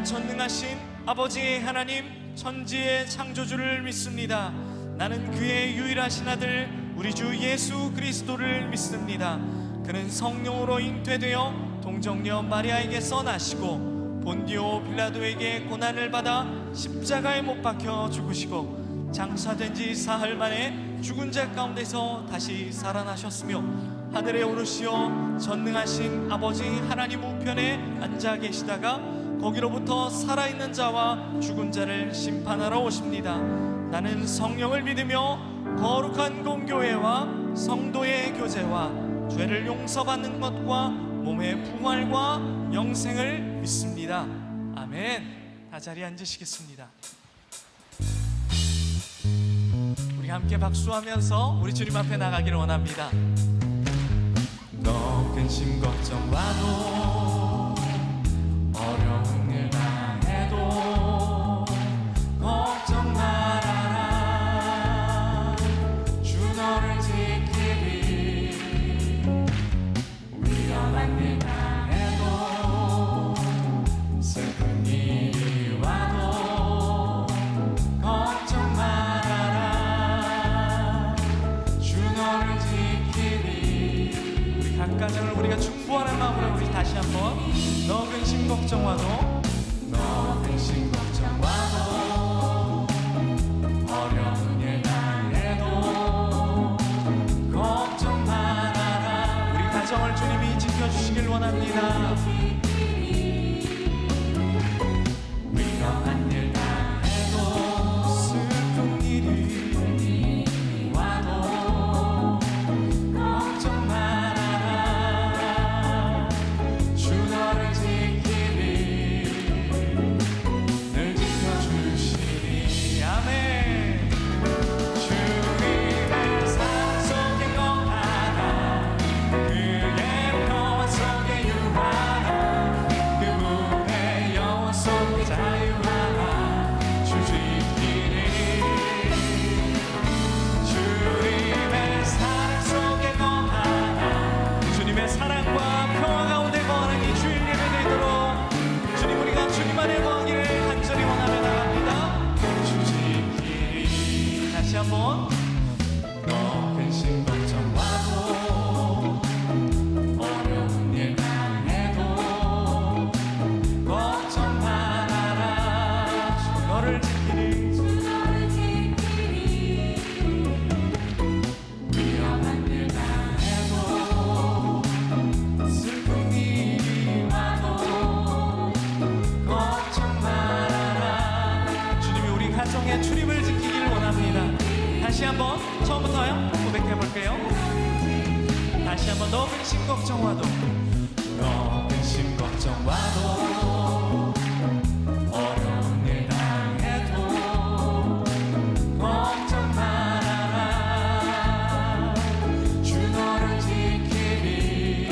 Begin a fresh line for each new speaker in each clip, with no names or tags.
전능하신 아버지 하나님, 천지의 창조주를 믿습니다. 나는 그의 유일하신 아들 우리 주 예수 그리스도를 믿습니다. 그는 성령으로 잉태되어 동정녀 마리아에게서 나시고 본디오 빌라도에게 고난을 받아 십자가에 못 박혀 죽으시고 장사된 지 사흘 만에 죽은 자 가운데서 다시 살아나셨으며 하늘에 오르시어 전능하신 아버지 하나님 우편에 앉아 계시다가 거기로부터 살아있는 자와 죽은 자를 심판하러 오십니다. 나는 성령을 믿으며 거룩한 공교회와 성도의 교제와 죄를 용서받는 것과 몸의 부활과 영생을 믿습니다. 아멘. 다 자리에 앉으시겠습니다. 우리 함께 박수하면서 우리 주님 앞에 나가기를 원합니다. 너 근심 걱정과도 어려운 일 당해도 걱정 말아라. 주 너를 지키리. 위험한 일 당해도 슬픈 일이 와도 걱정 말아라. 주 너를 지키리. 우리 각 가정을 우리가 충고하는 마음으로 우리 다시 한번 너 근심 걱정와도 너 근심 걱정와도 어려운 일 당해도 걱정 말아라. 우리 가정을 주님이 지켜주시길 원합니다. 위험한 일 당해도 슬픈 일이 와도 걱정 말아라. 주 너를 지키리. 늘 지켜주시리. 아멘. 주님의 사랑 속에 거하라. 그의 평화 속에 유하라. 그분의 영원 속에 자유하라. 주 지키리. 주님의 사랑 속에 거하라. 주님의 사랑과 평화 가운데 거하는 이 주일 예배 되도록 주님, 우리가 주님 안에 거하기를 간절히 원하며 나갑니다. 주 지키리. 다시 한번 너 근심 걱정와도 어려운 일 당해도 걱정 말아라. 주 너를 지키리. 위험한 일 당해도 슬픈 일이 와도 걱정 말아라. 주님이 우리 가정의 출입을 지키기를 원합니다. 다시 한번 처음부터요 고백해 볼게요. 다시 한번 너 근심 걱정와도 너 근심 걱정와도 어려운 일 당해도 걱정 말아라. 주 너를 지키리.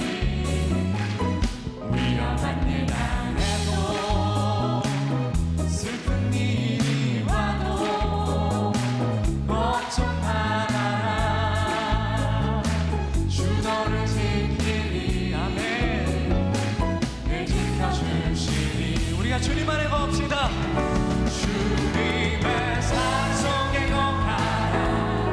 위험한 일 당해도 슬픈 일이 와도 걱정 말아라. 주 너를 지키리. 아멘. 늘 지켜주시리. 우리가 주님 안에 거합시다. 주님의 사랑 속에 거하라.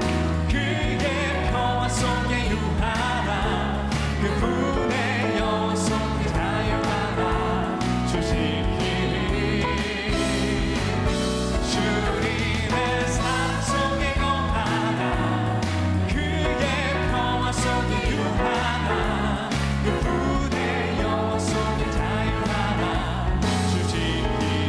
그의 평화 속에 유하라. 그분의 영원 속에 자유하라. 주 지키리. 주님의 사랑 속에 거하라. 그의 평화 속에 유하라. 그분의 영원 속에 자유하라. 주 지키리.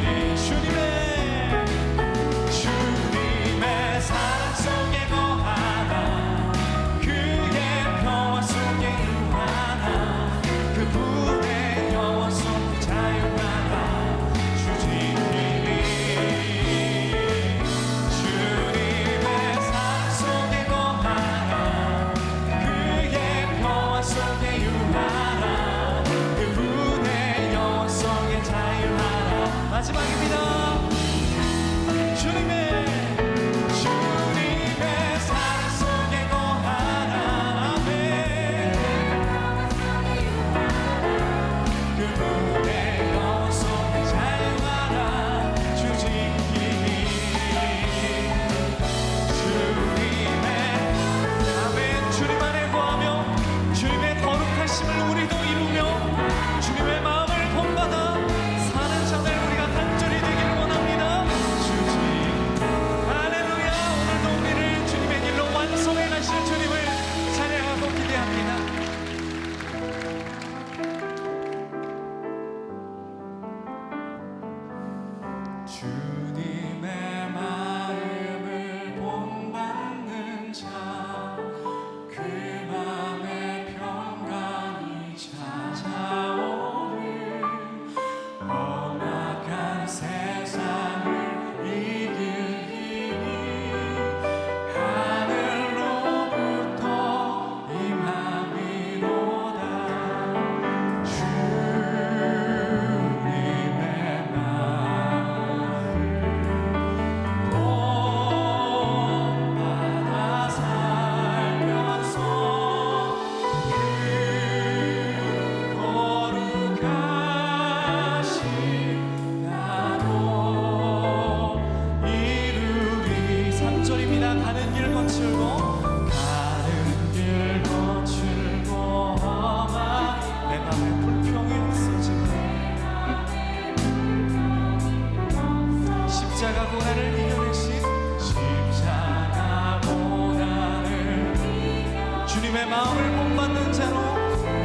마음을 본받는 자로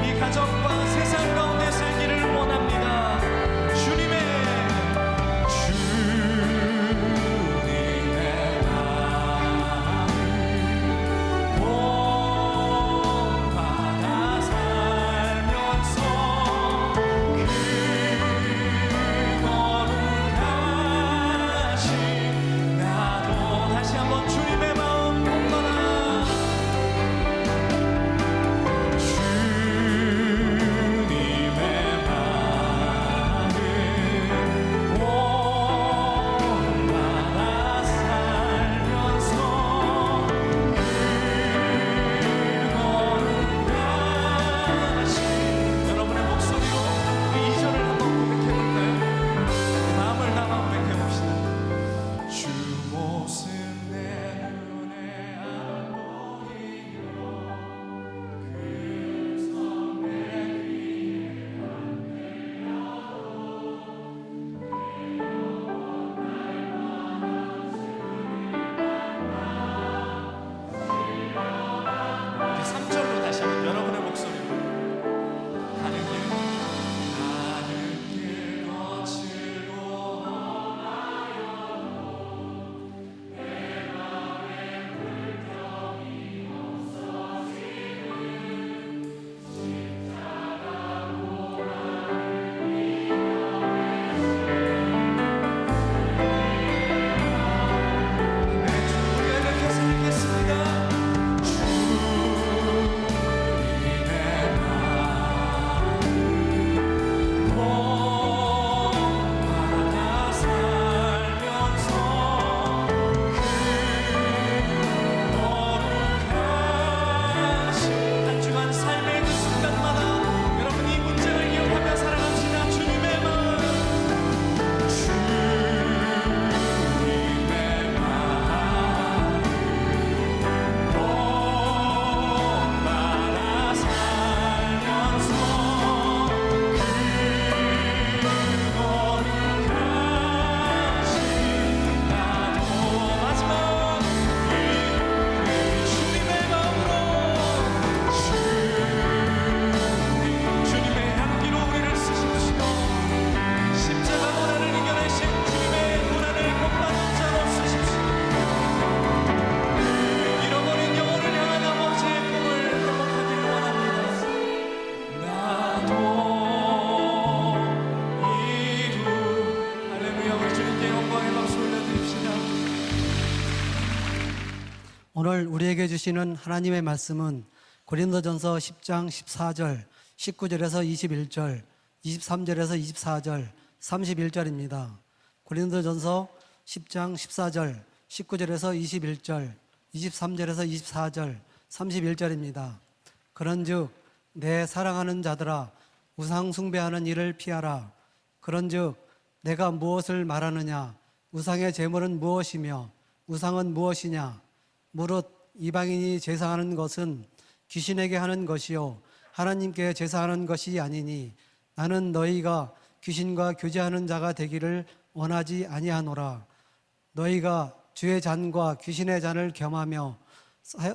이 가정과 세상 가운데 살기를 원합니다. 주님의 본받아 살면서 그 거룩하신 나도 다시 한번 주님의 마음 본받아
오늘 우리에게 주시는 하나님의 말씀은 고린도전서 10장 14절, 19절에서 21절, 23절에서 24절, 31절입니다. 고린도전서 10장 14절, 19절에서 21절, 23절에서 24절, 31절입니다. 그런즉 내 사랑하는 자들아 우상 숭배하는 일을 피하라. 그런즉 내가 무엇을 말하느냐? 우상의 제물은 무엇이며 우상은 무엇이냐? 무릇 이방인이 제사하는 것은 귀신에게 하는 것이요 하나님께 제사하는 것이 아니니 나는 너희가 귀신과 교제하는 자가 되기를 원하지 아니하노라. 너희가 주의 잔과 귀신의 잔을 겸하며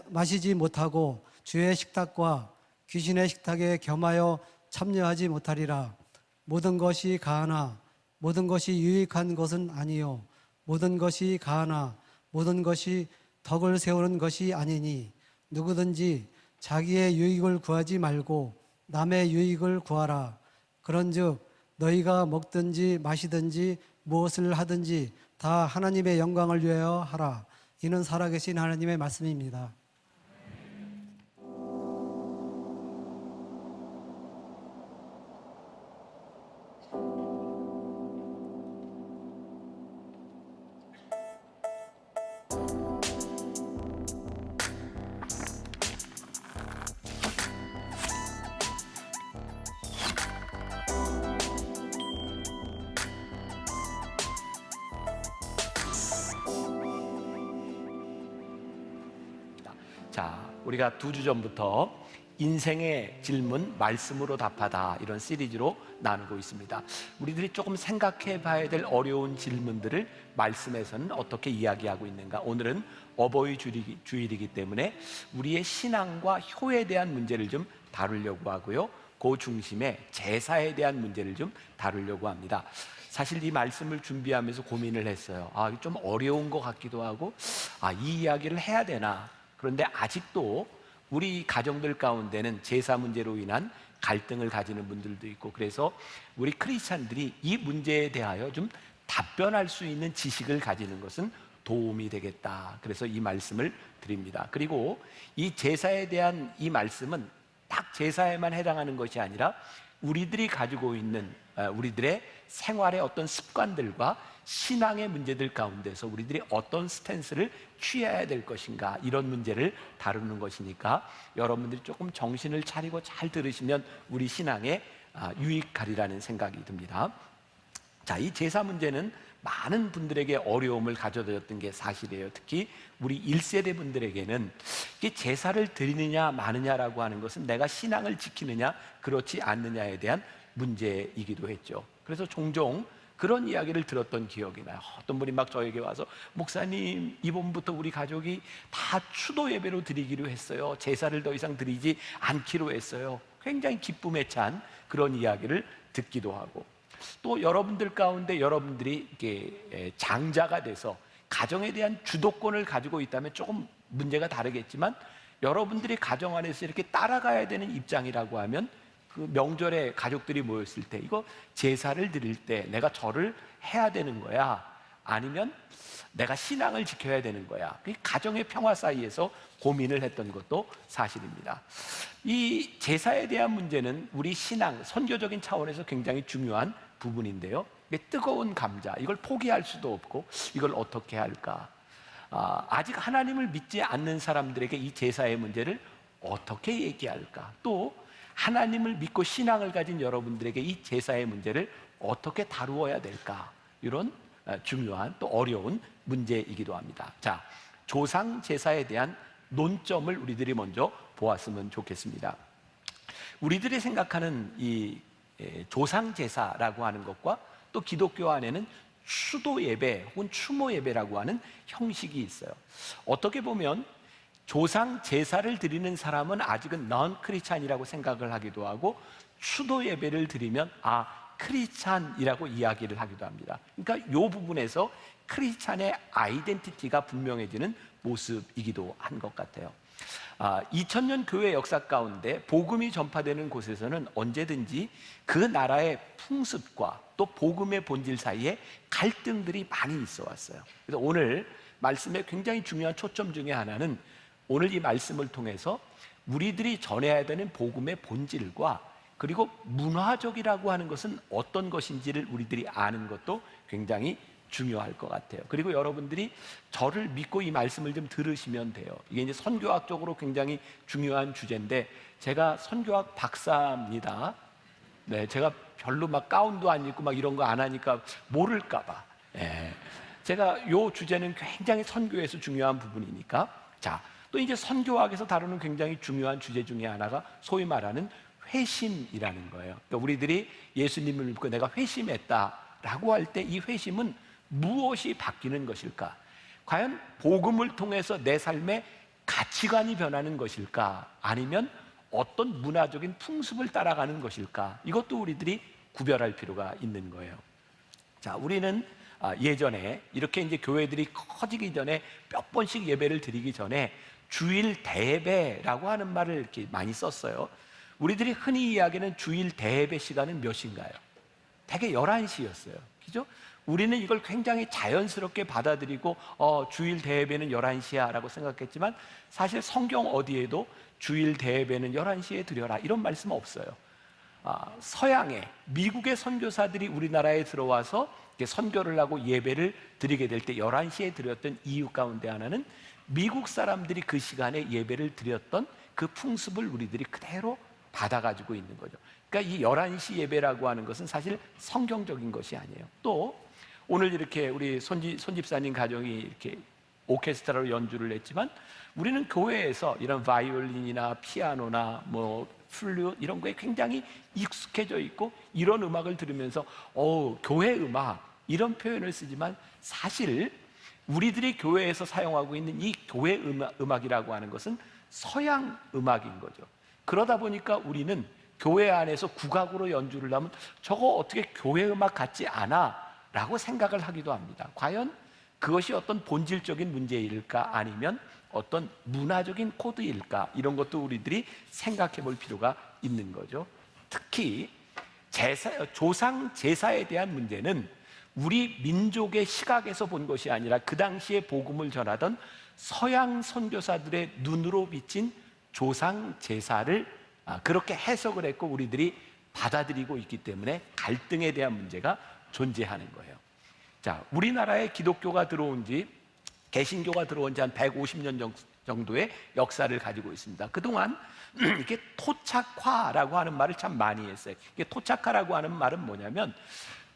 마시지 못하고 주의 식탁과 귀신의 식탁에 겸하여 참여하지 못하리라. 모든 것이 가하나 모든 것이 유익한 것은 아니요 모든 것이 가하나 모든 것이 덕을 세우는 것이 아니니 누구든지 자기의 유익을 구하지 말고 남의 유익을 구하라. 그런즉 너희가 먹든지 마시든지 무엇을 하든지 다 하나님의 영광을 위하여 하라. 이는 살아계신 하나님의 말씀입니다.
자, 우리가 2주 전부터 인생의 질문 말씀으로 답하다 이런 시리즈로 나누고 있습니다. 우리들이 조금 생각해 봐야 될 어려운 질문들을 말씀에서는 어떻게 이야기하고 있는가. 오늘은 어버이 주일이기 때문에 우리의 신앙과 효에 대한 문제를 좀 다루려고 하고요. 그 중심에 제사에 대한 문제를 좀 다루려고 합니다. 사실 이 말씀을 준비하면서 고민을 했어요. 좀 어려운 것 같기도 하고, 이 이야기를 해야 되나. 그런데 아직도 우리 가정들 가운데는 제사 문제로 인한 갈등을 가지는 분들도 있고, 그래서 우리 크리스찬들이 이 문제에 대하여 좀 답변할 수 있는 지식을 가지는 것은 도움이 되겠다. 그래서 이 말씀을 드립니다. 그리고 이 제사에 대한 이 말씀은 딱 제사에만 해당하는 것이 아니라 우리들이 가지고 있는 우리들의 생활의 어떤 습관들과 신앙의 문제들 가운데서 우리들이 어떤 스탠스를 취해야 될 것인가, 이런 문제를 다루는 것이니까 여러분들이 조금 정신을 차리고 잘 들으시면 우리 신앙에 유익하리라는 생각이 듭니다. 자, 이 제사 문제는 많은 분들에게 어려움을 가져다줬던 게 사실이에요. 특히 우리 1세대 분들에게는 이게 제사를 드리느냐 마느냐라고 하는 것은 내가 신앙을 지키느냐 그렇지 않느냐에 대한 문제이기도 했죠. 그래서 종종 그런 이야기를 들었던 기억이 나요. 어떤 분이 막 저에게 와서, 목사님, 이번부터 우리 가족이 다 추도 예배로 드리기로 했어요. 제사를 더 이상 드리지 않기로 했어요. 굉장히 기쁨에 찬 그런 이야기를 듣기도 하고, 또 여러분들 가운데 여러분들이 이렇게 장자가 돼서 가정에 대한 주도권을 가지고 있다면 조금 문제가 다르겠지만, 여러분들이 가정 안에서 이렇게 따라가야 되는 입장이라고 하면, 그 명절에 가족들이 모였을 때 이거 제사를 드릴 때 내가 절을 해야 되는 거야, 아니면 내가 신앙을 지켜야 되는 거야, 가정의 평화 사이에서 고민을 했던 것도 사실입니다. 이 제사에 대한 문제는 우리 신앙, 선교적인 차원에서 굉장히 중요한 부분인데요, 뜨거운 감자, 이걸 포기할 수도 없고 이걸 어떻게 할까? 아직 하나님을 믿지 않는 사람들에게 이 제사의 문제를 어떻게 얘기할까? 또 하나님을 믿고 신앙을 가진 여러분들에게 이 제사의 문제를 어떻게 다루어야 될까? 이런 중요한 또 어려운 문제이기도 합니다. 자, 조상 제사에 대한 논점을 우리들이 먼저 보았으면 좋겠습니다. 우리들이 생각하는 이 조상 제사라고 하는 것과 또 기독교 안에는 추도 예배 혹은 추모 예배라고 하는 형식이 있어요. 어떻게 보면 조상 제사를 드리는 사람은 아직은 넌 크리스찬이라고 생각을 하기도 하고, 추도 예배를 드리면 크리스찬이라고 이야기를 하기도 합니다. 그러니까 이 부분에서 크리스찬의 아이덴티티가 분명해지는 모습이기도 한 것 같아요. 2000년 교회 역사 가운데 복음이 전파되는 곳에서는 언제든지 그 나라의 풍습과 또 복음의 본질 사이에 갈등들이 많이 있어 왔어요. 그래서 오늘 말씀의 굉장히 중요한 초점 중에 하나는, 오늘 이 말씀을 통해서 우리들이 전해야 되는 복음의 본질과 그리고 문화적이라고 하는 것은 어떤 것인지를 우리들이 아는 것도 굉장히 중요할 것 같아요. 그리고 여러분들이 저를 믿고 이 말씀을 좀 들으시면 돼요. 이게 이제 선교학적으로 굉장히 중요한 주제인데, 제가 선교학 박사입니다. 네, 제가 별로 막 가운도 안 입고 막 이런 거 안 하니까 모를까봐. 제가 요 주제는 굉장히 선교에서 중요한 부분이니까. 자, 또 이제 선교학에서 다루는 굉장히 중요한 주제 중에 하나가 소위 말하는 회심이라는 거예요. 그러니까 우리들이 예수님을 믿고 내가 회심했다라고 할 때 이 회심은 무엇이 바뀌는 것일까? 과연 복음을 통해서 내 삶의 가치관이 변하는 것일까? 아니면 어떤 문화적인 풍습을 따라가는 것일까? 이것도 우리들이 구별할 필요가 있는 거예요. 자, 우리는 예전에 이렇게 이제 교회들이 커지기 전에 몇 번씩 예배를 드리기 전에 주일 대예배라고 하는 말을 이렇게 많이 썼어요. 우리들이 흔히 이야기하는 주일 대예배 시간은 몇 시인가요? 대개 11시였어요. 그죠? 우리는 이걸 굉장히 자연스럽게 받아들이고 주일 대예배는 11시야 라고 생각했지만, 사실 성경 어디에도 주일 대예배는 11시에 드려라 이런 말씀 없어요. 서양의 미국의 선교사들이 우리나라에 들어와서 선교를 하고 예배를 드리게 될 때 11시에 드렸던 이유 가운데 하나는 미국 사람들이 그 시간에 예배를 드렸던 그 풍습을 우리들이 그대로 받아가지고 있는 거죠. 그러니까 이 11시 예배라고 하는 것은 사실 성경적인 것이 아니에요. 또 오늘 이렇게 우리 손집사님 가정이 이렇게 오케스트라로 연주를 했지만, 우리는 교회에서 이런 바이올린이나 피아노나 뭐 플룻 이런 거에 굉장히 익숙해져 있고, 이런 음악을 들으면서 교회 음악 이런 표현을 쓰지만, 사실 우리들이 교회에서 사용하고 있는 이 교회 음악이라고 하는 것은 서양 음악인 거죠. 그러다 보니까 우리는 교회 안에서 국악으로 연주를 하면 저거 어떻게 교회 음악 같지 않아? 라고 생각을 하기도 합니다. 과연 그것이 어떤 본질적인 문제일까? 아니면 어떤 문화적인 코드일까? 이런 것도 우리들이 생각해 볼 필요가 있는 거죠. 특히 조상 제사에 대한 문제는 우리 민족의 시각에서 본 것이 아니라 그 당시에 복음을 전하던 서양 선교사들의 눈으로 비친 조상 제사를 그렇게 해석을 했고 우리들이 받아들이고 있기 때문에 갈등에 대한 문제가 존재하는 거예요. 자, 우리나라에 기독교가 들어온 지, 개신교가 들어온 지 한 150년 정도의 역사를 가지고 있습니다. 그동안 이렇게 토착화라고 하는 말을 참 많이 했어요. 이게 토착화라고 하는 말은 뭐냐면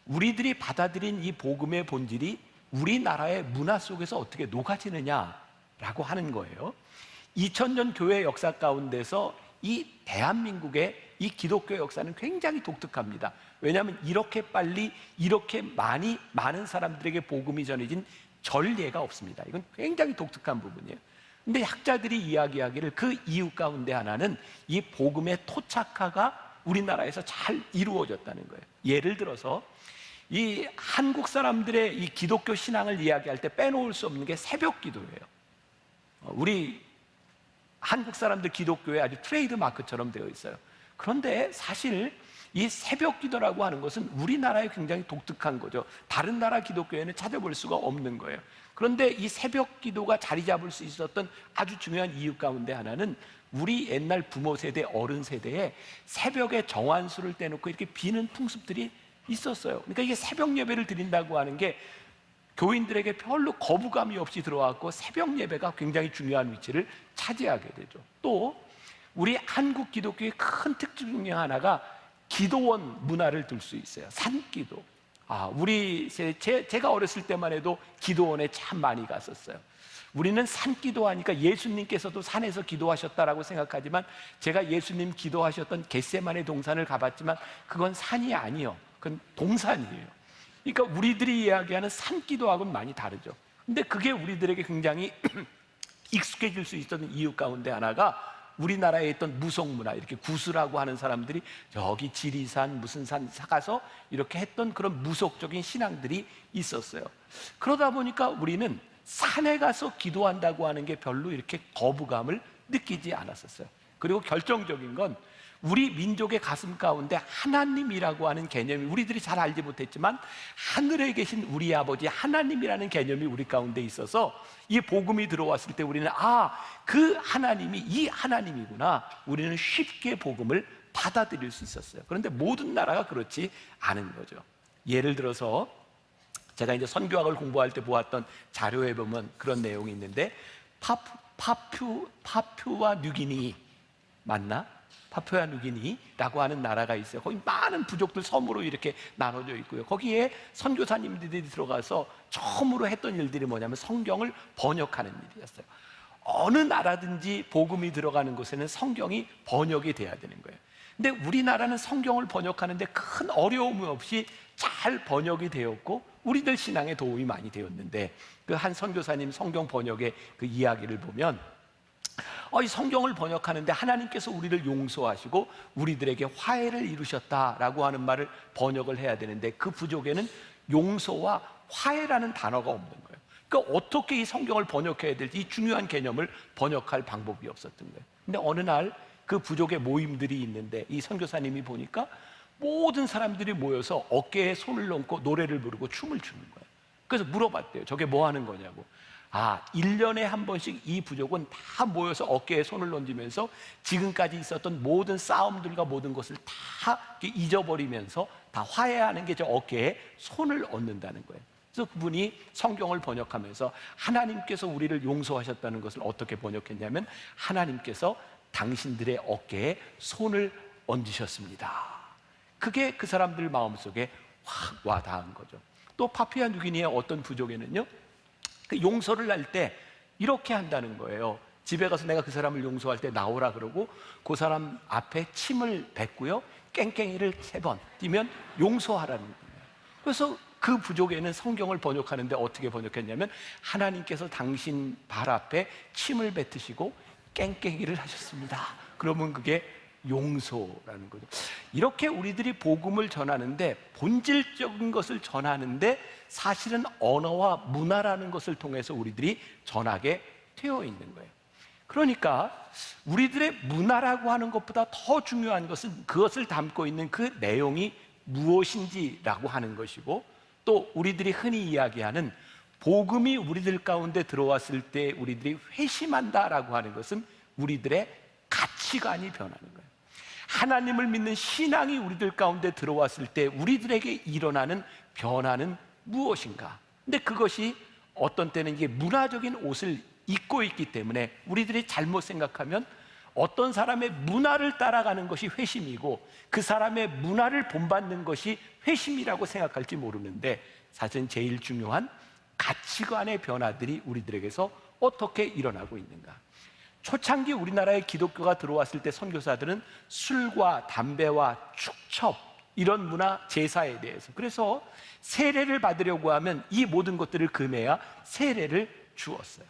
우리들이 받아들인 이 복음의 본질이 우리나라의 문화 속에서 어떻게 녹아지느냐라고 하는 거예요. 2000년 교회 역사 가운데서 이 대한민국의 이 기독교 역사는 굉장히 독특합니다. 왜냐하면 이렇게 빨리 이렇게 많은 사람들에게 복음이 전해진 전례가 없습니다. 이건 굉장히 독특한 부분이에요. 근데 학자들이 이야기하기를 그 이유 가운데 하나는 이 복음의 토착화가 우리나라에서 잘 이루어졌다는 거예요. 예를 들어서 이 한국 사람들의 이 기독교 신앙을 이야기할 때 빼놓을 수 없는 게 새벽 기도예요. 우리 한국 사람들 기독교에 아주 트레이드 마크처럼 되어 있어요. 그런데 사실 이 새벽 기도라고 하는 것은 우리나라에 굉장히 독특한 거죠. 다른 나라 기독교에는 찾아볼 수가 없는 거예요. 그런데 이 새벽 기도가 자리 잡을 수 있었던 아주 중요한 이유 가운데 하나는 우리 옛날 부모 세대, 어른 세대에 새벽에 정한수를 떼놓고 이렇게 비는 풍습들이 있었어요. 그러니까 이게 새벽 예배를 드린다고 하는 게 교인들에게 별로 거부감이 없이 들어왔고 새벽 예배가 굉장히 중요한 위치를 차지하게 되죠. 또 우리 한국 기독교의 큰 특징 중에 하나가 기도원 문화를 둘 수 있어요. 산기도. 제가 어렸을 때만 해도 기도원에 참 많이 갔었어요. 우리는 산기도 하니까 예수님께서도 산에서 기도하셨다라고 생각하지만 제가 예수님 기도하셨던 겟세마네 동산을 가봤지만 그건 산이 아니에요. 그건 동산이에요. 그러니까 우리들이 이야기하는 산기도하고는 많이 다르죠. 근데 그게 우리들에게 굉장히 익숙해질 수 있었던 이유 가운데 하나가 우리나라에 있던 무속문화, 이렇게 구수라고 하는 사람들이 저기 지리산 무슨 산 가서 이렇게 했던 그런 무속적인 신앙들이 있었어요. 그러다 보니까 우리는 산에 가서 기도한다고 하는 게 별로 이렇게 거부감을 느끼지 않았었어요. 그리고 결정적인 건 우리 민족의 가슴 가운데 하나님이라고 하는 개념이 우리들이 잘 알지 못했지만 하늘에 계신 우리 아버지 하나님이라는 개념이 우리 가운데 있어서 이 복음이 들어왔을 때 우리는 그 하나님이 이 하나님이구나, 우리는 쉽게 복음을 받아들일 수 있었어요. 그런데 모든 나라가 그렇지 않은 거죠. 예를 들어서 제가 이제 선교학을 공부할 때 보았던 자료에 보면 그런 내용이 있는데 파푸아 뉴기니 맞나? 파푸아 뉴기니라고 하는 나라가 있어요. 거기 많은 부족들 섬으로 이렇게 나눠져 있고요. 거기에 선교사님들이 들어가서 처음으로 했던 일들이 뭐냐면 성경을 번역하는 일이었어요. 어느 나라든지 복음이 들어가는 곳에는 성경이 번역이 돼야 되는 거예요. 근데 우리나라는 성경을 번역하는데 큰 어려움 없이 잘 번역이 되었고 우리들 신앙에 도움이 많이 되었는데 그 한 선교사님 성경 번역의 그 이야기를 보면 이 성경을 번역하는데 하나님께서 우리를 용서하시고 우리들에게 화해를 이루셨다라고 하는 말을 번역을 해야 되는데 그 부족에는 용서와 화해라는 단어가 없는 거예요. 그러니까 어떻게 이 성경을 번역해야 될지 이 중요한 개념을 번역할 방법이 없었던 거예요. 근데 어느 날 그 부족의 모임들이 있는데 이 선교사님이 보니까 모든 사람들이 모여서 어깨에 손을 얹고 노래를 부르고 춤을 추는 거예요. 그래서 물어봤대요. 저게 뭐 하는 거냐고. 1년에 한 번씩 이 부족은 다 모여서 어깨에 손을 얹으면서 지금까지 있었던 모든 싸움들과 모든 것을 다 잊어버리면서 다 화해하는 게 저 어깨에 손을 얹는다는 거예요. 그래서 그분이 성경을 번역하면서 하나님께서 우리를 용서하셨다는 것을 어떻게 번역했냐면 하나님께서 당신들의 어깨에 손을 얹으셨습니다. 그게 그 사람들 마음속에 확 와닿은 거죠. 또 파푸아 뉴기니의 어떤 부족에는요, 그 용서를 할 때 이렇게 한다는 거예요. 집에 가서 내가 그 사람을 용서할 때 나오라 그러고 그 사람 앞에 침을 뱉고요, 깽깽이를 3번 뛰면 용서하라는 거예요. 그래서 그 부족에는 성경을 번역하는데 어떻게 번역했냐면 하나님께서 당신 발 앞에 침을 뱉으시고 깽깽이를 하셨습니다. 그러면 그게 용서라는 거죠. 이렇게 우리들이 복음을 전하는데, 본질적인 것을 전하는데 사실은 언어와 문화라는 것을 통해서 우리들이 전하게 되어 있는 거예요. 그러니까 우리들의 문화라고 하는 것보다 더 중요한 것은 그것을 담고 있는 그 내용이 무엇인지라고 하는 것이고, 또 우리들이 흔히 이야기하는 복음이 우리들 가운데 들어왔을 때 우리들이 회심한다라고 하는 것은 우리들의 가치관이 변하는 거예요. 하나님을 믿는 신앙이 우리들 가운데 들어왔을 때 우리들에게 일어나는 변화는 무엇인가? 근데 그것이 어떤 때는 이게 문화적인 옷을 입고 있기 때문에 우리들이 잘못 생각하면 어떤 사람의 문화를 따라가는 것이 회심이고 그 사람의 문화를 본받는 것이 회심이라고 생각할지 모르는데, 사실은 제일 중요한 가치관의 변화들이 우리들에게서 어떻게 일어나고 있는가. 초창기 우리나라에 기독교가 들어왔을 때 선교사들은 술과 담배와 축첩, 이런 문화, 제사에 대해서, 그래서 세례를 받으려고 하면 이 모든 것들을 금해야 세례를 주었어요.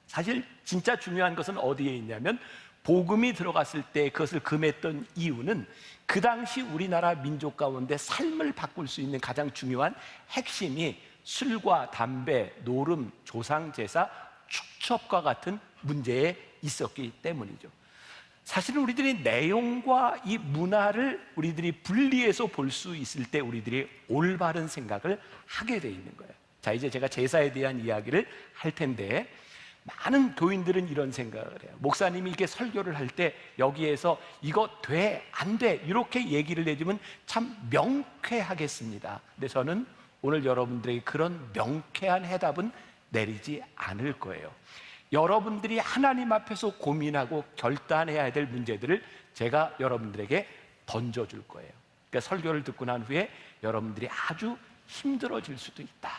사실 진짜 중요한 것은 어디에 있냐면, 복음이 들어갔을 때 그것을 금했던 이유는 그 당시 우리나라 민족 가운데 삶을 바꿀 수 있는 가장 중요한 핵심이 술과 담배, 노름, 조상제사, 축첩과 같은 문제에 있었기 때문이죠. 사실은 우리들이 내용과 이 문화를 우리들이 분리해서 볼 수 있을 때 우리들이 올바른 생각을 하게 돼 있는 거예요. 자, 이제 제가 제사에 대한 이야기를 할 텐데, 많은 교인들은 이런 생각을 해요. 목사님이 이렇게 설교를 할 때 여기에서 이거 돼, 안 돼, 이렇게 얘기를 해주면 참 명쾌하겠습니다. 근데 저는 오늘 여러분들에게 그런 명쾌한 해답은 내리지 않을 거예요. 여러분들이 하나님 앞에서 고민하고 결단해야 될 문제들을 제가 여러분들에게 던져줄 거예요. 그러니까 설교를 듣고 난 후에 여러분들이 아주 힘들어질 수도 있다.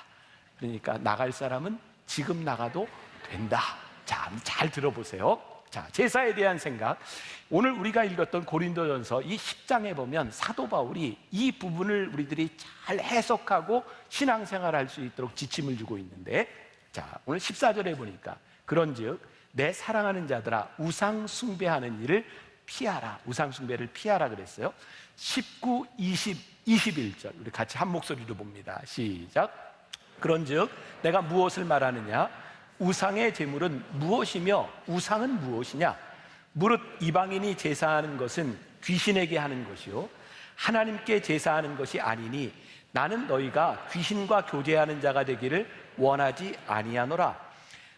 그러니까 나갈 사람은 지금 나가도 된다. 자, 잘 들어보세요. 자, 제사에 대한 생각. 오늘 우리가 읽었던 고린도전서 이 10장에 보면 사도 바울이 이 부분을 우리들이 잘 해석하고 신앙생활할 수 있도록 지침을 주고 있는데, 자, 오늘 14절에 보니까 그런즉 내 사랑하는 자들아 우상 숭배하는 일을 피하라. 우상 숭배를 피하라 그랬어요. 19, 20, 21절 우리 같이 한 목소리로 봅니다. 시작. 그런즉 내가 무엇을 말하느냐? 우상의 제물은 무엇이며 우상은 무엇이냐? 무릇 이방인이 제사하는 것은 귀신에게 하는 것이요 하나님께 제사하는 것이 아니니 나는 너희가 귀신과 교제하는 자가 되기를 원하지 아니하노라.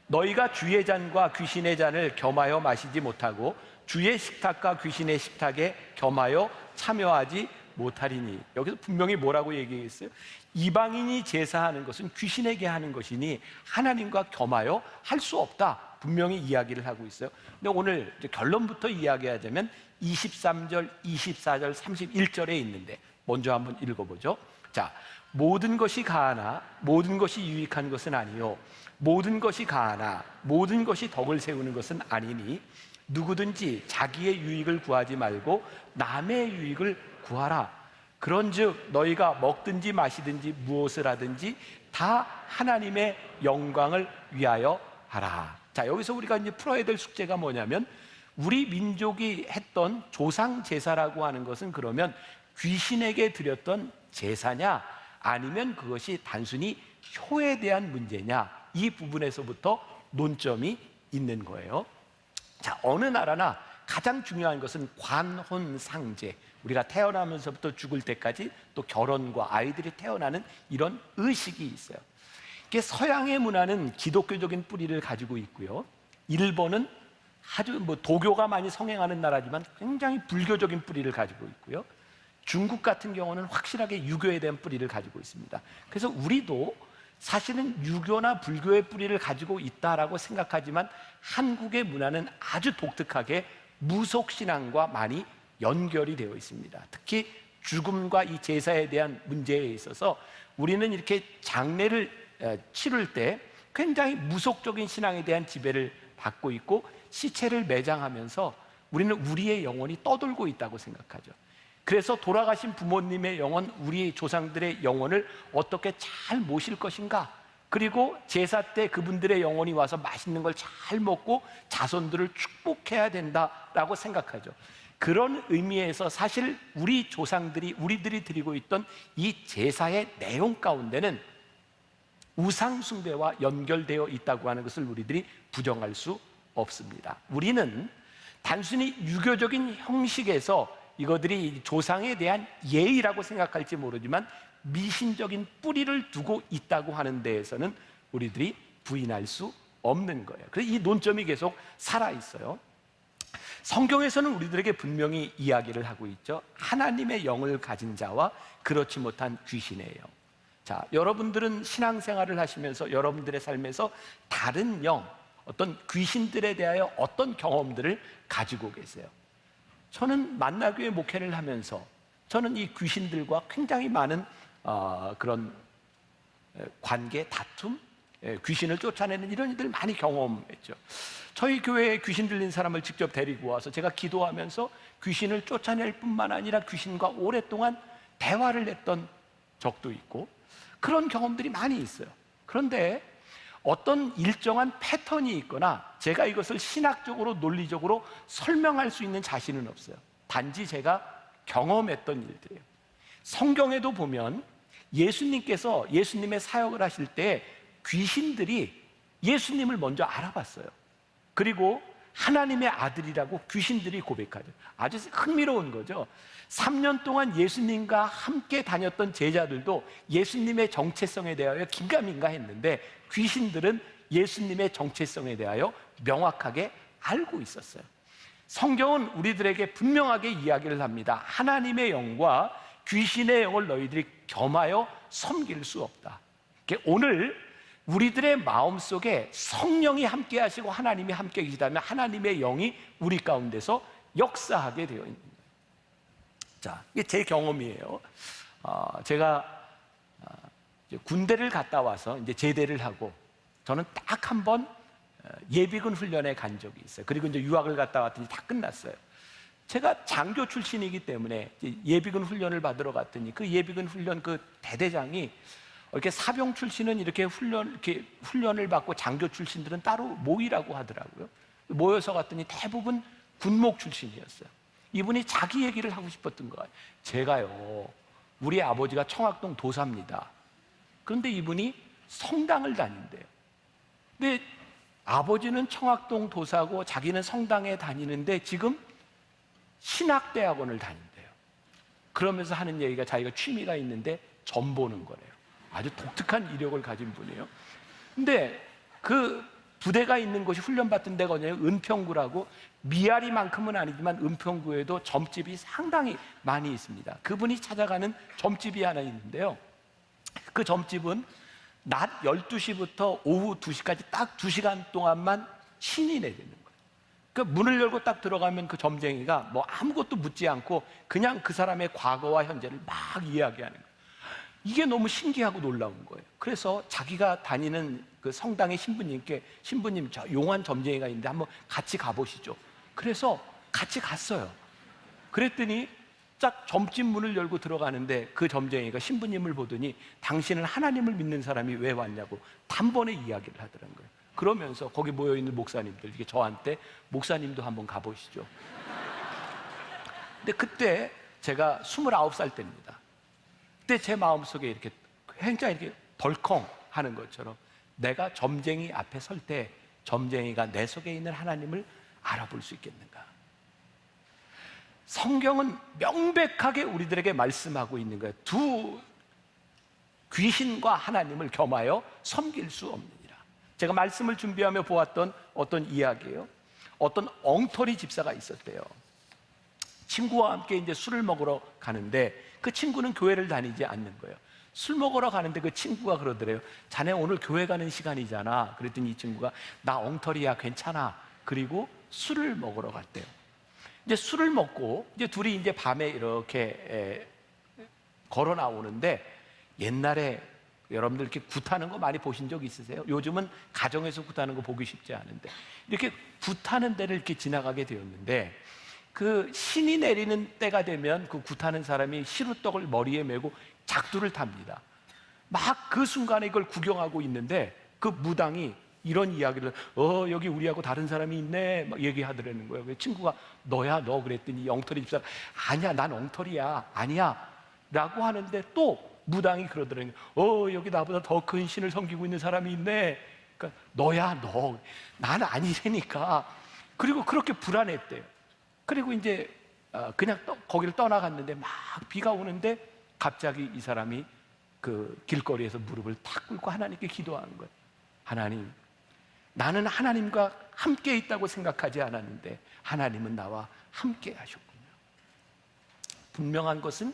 너희가 주의 잔과 귀신의 잔을 겸하여 마시지 못하고 주의 식탁과 귀신의 식탁에 겸하여 참여하지 못하리니. 여기서 분명히 뭐라고 얘기했어요? 이방인이 제사하는 것은 귀신에게 하는 것이니 하나님과 겸하여 할 수 없다. 분명히 이야기를 하고 있어요. 근데 오늘 결론부터 이야기하자면 23절, 24절, 31절에 있는데 먼저 한번 읽어보죠. 자, 모든 것이 가하나 모든 것이 유익한 것은 아니요 모든 것이 가하나 모든 것이 덕을 세우는 것은 아니니 누구든지 자기의 유익을 구하지 말고 남의 유익을 구하라. 그런즉 너희가 먹든지 마시든지 무엇을 하든지 다 하나님의 영광을 위하여 하라. 자, 여기서 우리가 이제 풀어야 될 숙제가 뭐냐면, 우리 민족이 했던 조상 제사라고 하는 것은 그러면 귀신에게 드렸던 제사냐, 아니면 그것이 단순히 효에 대한 문제냐, 이 부분에서부터 논점이 있는 거예요. 자, 어느 나라나 가장 중요한 것은 관혼상제, 우리가 태어나면서부터 죽을 때까지 또 결혼과 아이들이 태어나는 이런 의식이 있어요. 이게 서양의 문화는 기독교적인 뿌리를 가지고 있고요, 일본은 아주 도교가 많이 성행하는 나라지만 굉장히 불교적인 뿌리를 가지고 있고요, 중국 같은 경우는 확실하게 유교에 대한 뿌리를 가지고 있습니다. 그래서 우리도 사실은 유교나 불교의 뿌리를 가지고 있다라고 생각하지만 한국의 문화는 아주 독특하게 무속신앙과 많이 연결이 되어 있습니다. 특히 죽음과 이 제사에 대한 문제에 있어서 우리는 이렇게 장례를 치를 때 굉장히 무속적인 신앙에 대한 지배를 받고 있고, 시체를 매장하면서 우리는 우리의 영혼이 떠돌고 있다고 생각하죠. 그래서 돌아가신 부모님의 영혼, 우리 조상들의 영혼을 어떻게 잘 모실 것인가, 그리고 제사 때 그분들의 영혼이 와서 맛있는 걸 잘 먹고 자손들을 축복해야 된다라고 생각하죠. 그런 의미에서 사실 우리 조상들이, 우리들이 드리고 있던 이 제사의 내용 가운데는 우상 숭배와 연결되어 있다고 하는 것을 우리들이 부정할 수 없습니다. 우리는 단순히 유교적인 형식에서 이것들이 조상에 대한 예의라고 생각할지 모르지만 미신적인 뿌리를 두고 있다고 하는 데에서는 우리들이 부인할 수 없는 거예요. 그래서 이 논점이 계속 살아있어요. 성경에서는 우리들에게 분명히 이야기를 하고 있죠. 하나님의 영을 가진 자와 그렇지 못한 귀신의 영. 자, 여러분들은 신앙생활을 하시면서 여러분들의 삶에서 다른 영, 어떤 귀신들에 대하여 어떤 경험들을 가지고 계세요? 저는 만나교회 목회를 하면서 저는 이 귀신들과 굉장히 많은 그런 관계, 다툼, 귀신을 쫓아내는 이런 일들 많이 경험했죠. 저희 교회에 귀신 들린 사람을 직접 데리고 와서 제가 기도하면서 귀신을 쫓아낼 뿐만 아니라 귀신과 오랫동안 대화를 했던 적도 있고 그런 경험들이 많이 있어요. 그런데 어떤 일정한 패턴이 있거나 제가 이것을 신학적으로 논리적으로 설명할 수 있는 자신은 없어요. 단지 제가 경험했던 일들이에요. 성경에도 보면 예수님께서 예수님의 사역을 하실 때 귀신들이 예수님을 먼저 알아봤어요. 그리고 하나님의 아들이라고 귀신들이 고백하죠. 아주 흥미로운 거죠. 3년 동안 예수님과 함께 다녔던 제자들도 예수님의 정체성에 대하여 긴가민가 했는데 귀신들은 예수님의 정체성에 대하여 명확하게 알고 있었어요. 성경은 우리들에게 분명하게 이야기를 합니다. 하나님의 영과 귀신의 영을 너희들이 겸하여 섬길 수 없다. 오늘 우리들의 마음속에 성령이 함께 하시고 하나님이 함께 계시다면 하나님의 영이 우리 가운데서 역사하게 되어 있는 거예요. 자, 이게 제 경험이에요. 제가 군대를 갔다 와서 이제 제대를 하고 저는 딱 한 번 예비군 훈련에 간 적이 있어요. 그리고 이제 유학을 갔다 왔더니 다 끝났어요. 제가 장교 출신이기 때문에 예비군 훈련을 받으러 갔더니 그 예비군 훈련 그 대대장이 이렇게 사병 출신은 이렇게 훈련을 받고 장교 출신들은 따로 모이라고 하더라고요. 모여서 갔더니 대부분 군목 출신이었어요. 이분이 자기 얘기를 하고 싶었던 거예요. 제가요, 우리 아버지가 청학동 도사입니다. 그런데 이분이 성당을 다닌대요. 근데 아버지는 청학동 도사고 자기는 성당에 다니는데 지금 신학대학원을 다닌대요. 그러면서 하는 얘기가 자기가 취미가 있는데 점 보는 거래요. 아주 독특한 이력을 가진 분이에요. 근데 그 부대가 있는 곳이 훈련받던 데가 어디냐면 은평구라고, 미아리만큼은 아니지만 은평구에도 점집이 상당히 많이 있습니다. 그분이 찾아가는 점집이 하나 있는데요. 그 점집은 낮 12시부터 오후 2시까지 딱 2시간 동안만 신이 내리는 거예요. 그 문을 열고 딱 들어가면 그 점쟁이가 뭐 아무것도 묻지 않고 그냥 그 사람의 과거와 현재를 막 이야기하는 거예요. 이게 너무 신기하고 놀라운 거예요. 그래서 자기가 다니는 그 성당의 신부님께, 신부님, 저 용한 점쟁이가 있는데 한번 같이 가보시죠. 그래서 같이 갔어요. 그랬더니 딱 점집 문을 열고 들어가는데 그 점쟁이가 신부님을 보더니 당신은 하나님을 믿는 사람이 왜 왔냐고 단번에 이야기를 하더라는 거예요. 그러면서 거기 모여있는 목사님들, 이게 저한테 목사님도 한번 가보시죠. 근데 그때 제가 29살 때입니다. 그때 제 마음속에 이렇게 굉장히 이렇게 덜컹 하는 것처럼 내가 점쟁이 앞에 설 때 점쟁이가 내 속에 있는 하나님을 알아볼 수 있겠는가? 성경은 명백하게 우리들에게 말씀하고 있는 거예요. 두 귀신과 하나님을 겸하여 섬길 수 없느니라. 제가 말씀을 준비하며 보았던 어떤 이야기예요. 어떤 엉터리 집사가 있었대요. 친구와 함께 이제 술을 먹으러 가는데 그 친구는 교회를 다니지 않는 거예요. 술 먹으러 가는데 그 친구가 그러더래요. 자네 오늘 교회 가는 시간이잖아. 그랬더니 이 친구가 나 엉터리야, 괜찮아. 그리고 술을 먹으러 갔대요. 이제 술을 먹고 이제 둘이 이제 밤에 이렇게 걸어 나오는데, 옛날에 여러분들 이렇게 굿하는 거 많이 보신 적 있으세요? 요즘은 가정에서 굿하는 거 보기 쉽지 않은데 이렇게 굿하는 데를 이렇게 지나가게 되었는데, 그 신이 내리는 때가 되면 그 굿하는 사람이 시루떡을 머리에 메고 작두를 탑니다. 막 그 순간에 이걸 구경하고 있는데 그 무당이 이런 이야기를 여기 우리하고 다른 사람이 있네 막 얘기하더라는 거예요. 그 친구가 너야 너 그랬더니 엉터리 집사람 아니야 난 엉터리야 아니야 라고 하는데 또 무당이 그러더라는 거예요. 여기 나보다 더 큰 신을 섬기고 있는 사람이 있네. 그러니까 너야 너 나는 아니라니까. 그리고 그렇게 불안했대요. 그리고 이제 그냥 거기를 떠나갔는데 막 비가 오는데 갑자기 이 사람이 그 길거리에서 무릎을 탁 꿇고 하나님께 기도하는 거예요. 하나님, 나는 하나님과 함께 있다고 생각하지 않았는데 하나님은 나와 함께 하셨군요. 분명한 것은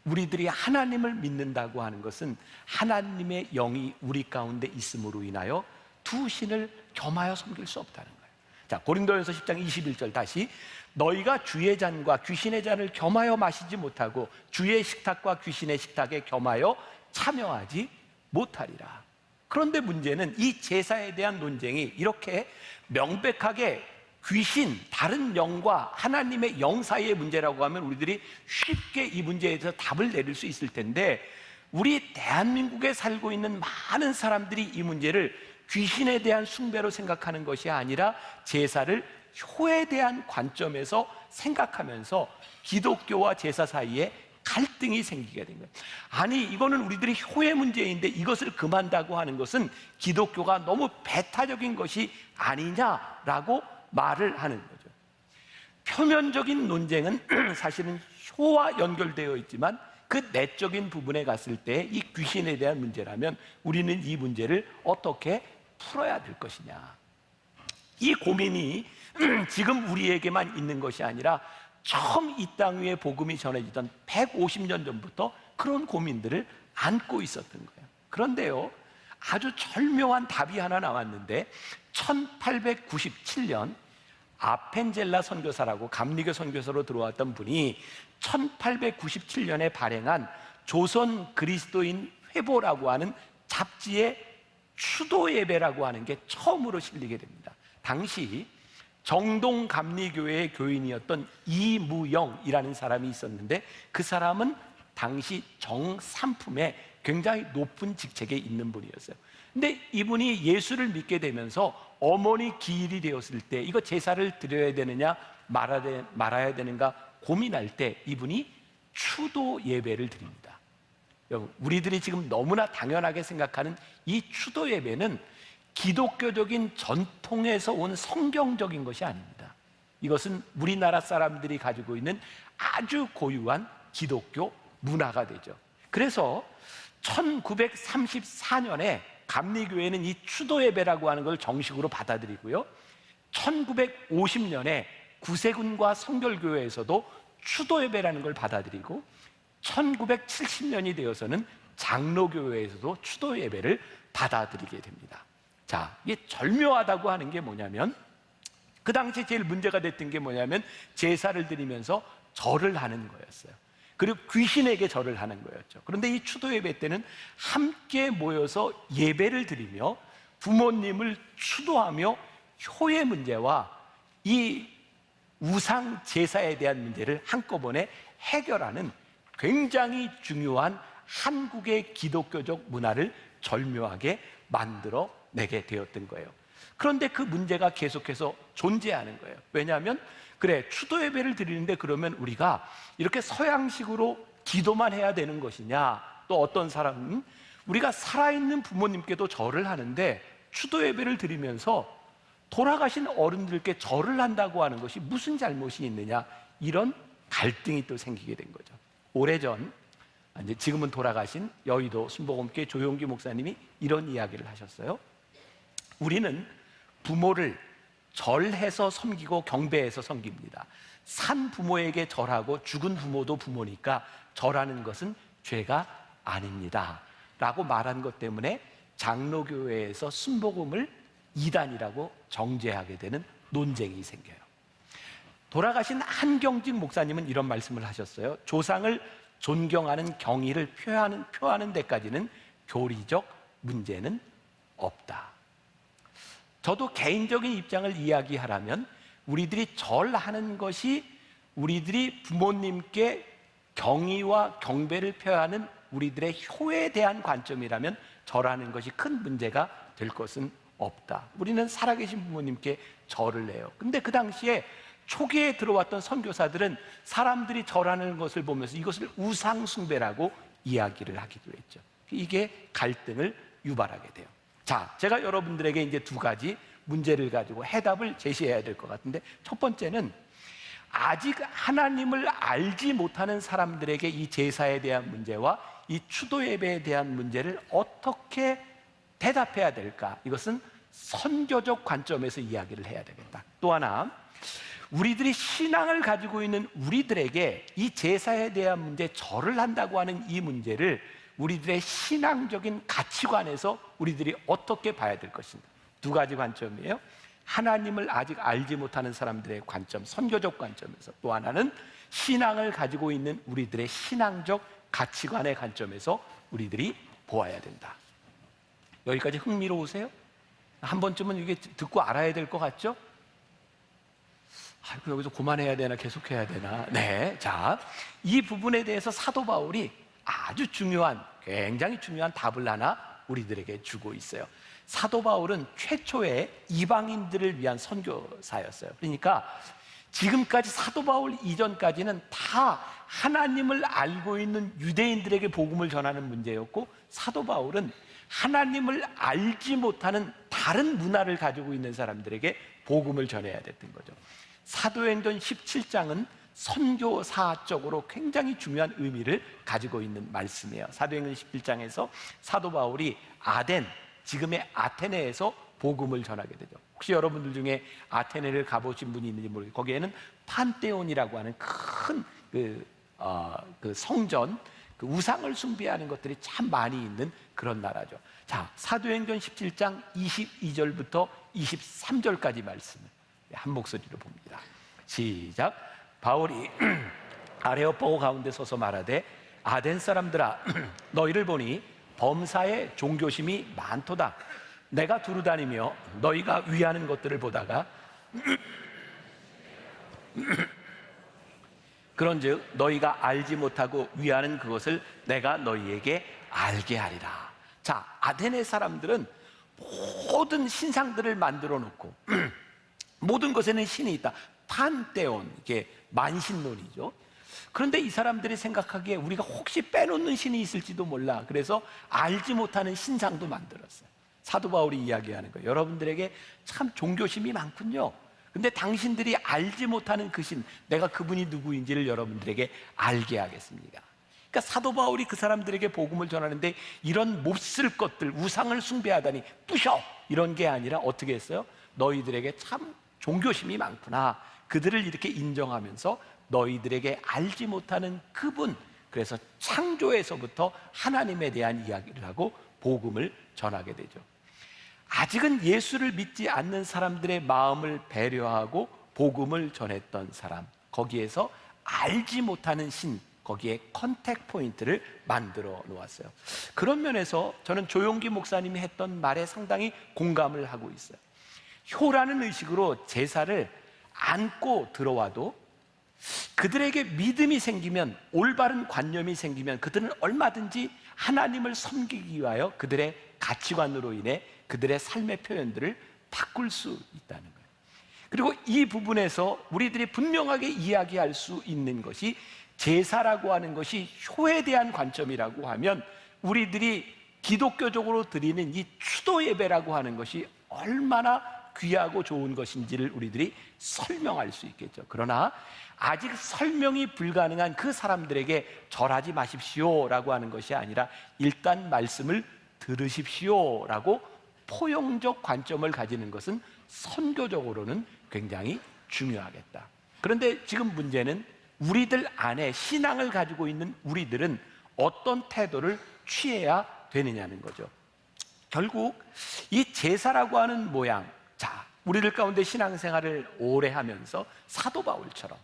우리들이 하나님을 믿는다고 하는 것은 하나님의 영이 우리 가운데 있음으로 인하여 두 신을 겸하여 섬길 수 없다는 거예요. 자, 고린도전서 10장 21절 다시 너희가 주의 잔과 귀신의 잔을 겸하여 마시지 못하고 주의 식탁과 귀신의 식탁에 겸하여 참여하지 못하리라. 그런데 문제는 이 제사에 대한 논쟁이 이렇게 명백하게 귀신, 다른 영과 하나님의 영 사이의 문제라고 하면 우리들이 쉽게 이 문제에 대해서 답을 내릴 수 있을 텐데 우리 대한민국에 살고 있는 많은 사람들이 이 문제를 귀신에 대한 숭배로 생각하는 것이 아니라 제사를 효에 대한 관점에서 생각하면서 기독교와 제사 사이에 갈등이 생기게 된 거예요. 아니 이거는 우리들이 효의 문제인데 이것을 금한다고 하는 것은 기독교가 너무 배타적인 것이 아니냐라고 말을 하는 거죠. 표면적인 논쟁은 사실은 효와 연결되어 있지만 그 내적인 부분에 갔을 때 이 귀신에 대한 문제라면 우리는 이 문제를 어떻게 풀어야 될 것이냐. 이 고민이 지금 우리에게만 있는 것이 아니라 처음 이 땅 위에 복음이 전해지던 150년 전부터 그런 고민들을 안고 있었던 거예요. 그런데요, 아주 절묘한 답이 하나 나왔는데 1897년 아펜젤라 선교사라고 감리교 선교사로 들어왔던 분이 1897년에 발행한 조선 그리스도인 회보라고 하는 잡지에 추도 예배라고 하는 게 처음으로 실리게 됩니다. 당시 정동 감리교회의 교인이었던 이무영이라는 사람이 있었는데 그 사람은 당시 정삼품에 굉장히 높은 직책에 있는 분이었어요. 근데 이분이 예수를 믿게 되면서 어머니 기일이 되었을 때 이거 제사를 드려야 되느냐 말아야 되는가 고민할 때 이분이 추도 예배를 드립니다. 여러분, 우리들이 지금 너무나 당연하게 생각하는 이 추도 예배는 기독교적인 전통에서 온 성경적인 것이 아닙니다. 이것은 우리나라 사람들이 가지고 있는 아주 고유한 기독교 문화가 되죠. 그래서 1934년에 감리교회는 이 추도 예배라고 하는 걸 정식으로 받아들이고요. 1950년에 구세군과 성결교회에서도 추도 예배라는 걸 받아들이고 1970년이 되어서는 장로교회에서도 추도 예배를 받아들이게 됩니다. 자, 이게 절묘하다고 하는 게 뭐냐면 그 당시에 제일 문제가 됐던 게 뭐냐면 제사를 드리면서 절을 하는 거였어요. 그리고 귀신에게 절을 하는 거였죠. 그런데 이 추도 예배 때는 함께 모여서 예배를 드리며 부모님을 추도하며 효의 문제와 이 우상 제사에 대한 문제를 한꺼번에 해결하는 굉장히 중요한 한국의 기독교적 문화를 절묘하게 만들어 내게 되었던 거예요. 그런데 그 문제가 계속해서 존재하는 거예요. 왜냐하면 그래 추도 예배를 드리는데 그러면 우리가 이렇게 서양식으로 기도만 해야 되는 것이냐, 또 어떤 사람은 우리가 살아있는 부모님께도 절을 하는데 추도 예배를 드리면서 돌아가신 어른들께 절을 한다고 하는 것이 무슨 잘못이 있느냐, 이런 갈등이 또 생기게 된 거죠. 오래전 이제 지금은 돌아가신 여의도 순복음교회 조용기 목사님이 이런 이야기를 하셨어요. 우리는 부모를 절해서 섬기고 경배해서 섬깁니다. 산 부모에게 절하고 죽은 부모도 부모니까 절하는 것은 죄가 아닙니다 라고 말한 것 때문에 장로교회에서 순복음을 이단이라고 정죄하게 되는 논쟁이 생겨요. 돌아가신 한경직 목사님은 이런 말씀을 하셨어요. 조상을 존경하는 경의를 표하는 데까지는 교리적 문제는 없다. 저도 개인적인 입장을 이야기하라면 우리들이 절하는 것이 우리들이 부모님께 경의와 경배를 표하는 우리들의 효에 대한 관점이라면 절하는 것이 큰 문제가 될 것은 없다. 우리는 살아계신 부모님께 절을 해요. 근데 그 당시에 초기에 들어왔던 선교사들은 사람들이 절하는 것을 보면서 이것을 우상숭배라고 이야기를 하기도 했죠. 이게 갈등을 유발하게 돼요. 자, 제가 여러분들에게 이제 두 가지 문제를 가지고 해답을 제시해야 될 것 같은데, 첫 번째는 아직 하나님을 알지 못하는 사람들에게 이 제사에 대한 문제와 이 추도 예배에 대한 문제를 어떻게 대답해야 될까? 이것은 선교적 관점에서 이야기를 해야 되겠다. 또 하나, 우리들이 신앙을 가지고 있는 우리들에게 이 제사에 대한 문제, 절을 한다고 하는 이 문제를 우리들의 신앙적인 가치관에서 우리들이 어떻게 봐야 될 것인가? 두 가지 관점이에요. 하나님을 아직 알지 못하는 사람들의 관점, 선교적 관점에서. 또 하나는 신앙을 가지고 있는 우리들의 신앙적 가치관의 관점에서 우리들이 보아야 된다. 여기까지 흥미로우세요? 한 번쯤은 이게 듣고 알아야 될 것 같죠? 아이고, 여기서 그만해야 되나 계속해야 되나? 네, 자, 이 부분에 대해서 사도 바울이 아주 중요한, 굉장히 중요한 답을 하나 우리들에게 주고 있어요. 사도 바울은 최초의 이방인들을 위한 선교사였어요. 그러니까 지금까지 사도 바울 이전까지는 다 하나님을 알고 있는 유대인들에게 복음을 전하는 문제였고, 사도 바울은 하나님을 알지 못하는 다른 문화를 가지고 있는 사람들에게 복음을 전해야 됐던 거죠. 사도행전 17장은 선교사적으로 굉장히 중요한 의미를 가지고 있는 말씀이에요. 사도행전 11장에서 사도 바울이 아덴, 지금의 아테네에서 복음을 전하게 되죠. 혹시 여러분들 중에 아테네를 가보신 분이 있는지 모르겠어요. 거기에는 판테온이라고 하는 큰 그 성전, 그 우상을 숭배하는 것들이 참 많이 있는 그런 나라죠. 자, 사도행전 17장 22절부터 23절까지 말씀을 한 목소리로 봅니다. 시작. 바울이 아레오파고 가운데 서서 말하되, 아덴 사람들아, 너희를 보니 범사에 종교심이 많도다. 내가 두루다니며 너희가 위하는 것들을 보다가 그런즉 너희가 알지 못하고 위하는 그것을 내가 너희에게 알게 하리라. 자, 아테네 사람들은 모든 신상들을 만들어 놓고 모든 것에는 신이 있다. 판테온, 이게 만신론이죠. 그런데 이 사람들이 생각하기에 우리가 혹시 빼놓는 신이 있을지도 몰라. 그래서 알지 못하는 신상도 만들었어요. 사도 바울이 이야기하는 거예요. 여러분들에게 참 종교심이 많군요. 근데 당신들이 알지 못하는 그 신, 내가 그분이 누구인지를 여러분들에게 알게 하겠습니다. 그러니까 사도 바울이 그 사람들에게 복음을 전하는데 이런 몹쓸 것들, 우상을 숭배하다니 부셔! 이런 게 아니라 어떻게 했어요? 너희들에게 참 종교심이 많구나. 그들을 이렇게 인정하면서 너희들에게 알지 못하는 그분, 그래서 창조에서부터 하나님에 대한 이야기를 하고 복음을 전하게 되죠. 아직은 예수를 믿지 않는 사람들의 마음을 배려하고 복음을 전했던 사람, 거기에서 알지 못하는 신, 거기에 컨택 포인트를 만들어 놓았어요. 그런 면에서 저는 조용기 목사님이 했던 말에 상당히 공감을 하고 있어요. 효라는 의식으로 제사를 안고 들어와도 그들에게 믿음이 생기면, 올바른 관념이 생기면 그들은 얼마든지 하나님을 섬기기 위하여 그들의 가치관으로 인해 그들의 삶의 표현들을 바꿀 수 있다는 거예요. 그리고 이 부분에서 우리들이 분명하게 이야기할 수 있는 것이, 제사라고 하는 것이 효에 대한 관점이라고 하면 우리들이 기독교적으로 드리는 이 추도 예배라고 하는 것이 얼마나 귀하고 좋은 것인지를 우리들이 설명할 수 있겠죠. 그러나 아직 설명이 불가능한 그 사람들에게 절하지 마십시오라고 하는 것이 아니라 일단 말씀을 들으십시오라고 포용적 관점을 가지는 것은 선교적으로는 굉장히 중요하겠다. 그런데 지금 문제는 우리들 안에 신앙을 가지고 있는 우리들은 어떤 태도를 취해야 되느냐는 거죠. 결국 이 제사라고 하는 모양, 자, 우리들 가운데 신앙생활을 오래 하면서 사도 바울처럼,